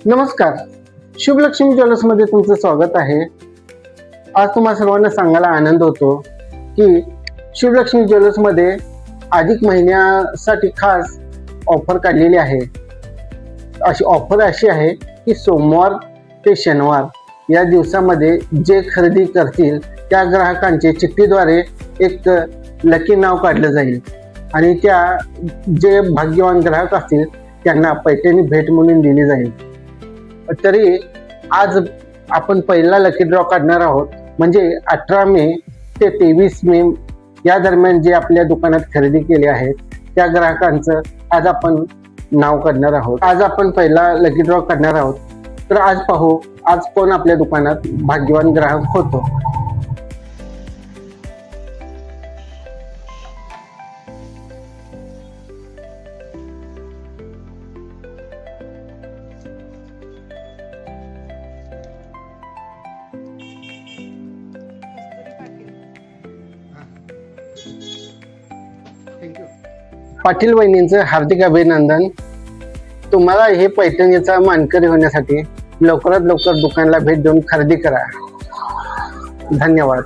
नमस्कार, शुभलक्ष्मी ज्वेलर्समध्ये तुमचं स्वागत आहे। आज तुम्हाला सर्वांना सांगायला आनंद होतो की शुभलक्ष्मी ज्वेलर्समध्ये अधिक महिन्यासाठी खास ऑफर काढलेली आहे। ऑफर अशी आहे की सोमवार ते शनिवार या दिवसामध्ये जे खरेदी करतील त्या ग्राहकांचे चिठ्ठीद्वारे एक लकी नाव काढलं जाईल आणि त्या जे भाग्यवान ग्राहक असतील त्यांना पैठणी भेट म्हणून दिली जाईल। तरी आज आपण पहिला लकी ड्रॉ काढणार आहोत, म्हणजे 18 मे ते 23 मे या दरम्यान जे आपल्या दुकानात खरेदी केले आहेत त्या ग्राहकांचं आज आपण नाव काढणार आहोत। आज आपण पहिला लकी ड्रॉ काढणार आहोत। तर आज पाहू आज कोण आपल्या दुकानात भाग्यवान ग्राहक होतो। पाटील वहिनींचं हार्दिक अभिनंदन। तुम्हाला हे पैठणीचा मानकरी होण्यासाठी लवकरात लवकर दुकानाला भेट देऊन खरेदी करा। धन्यवाद।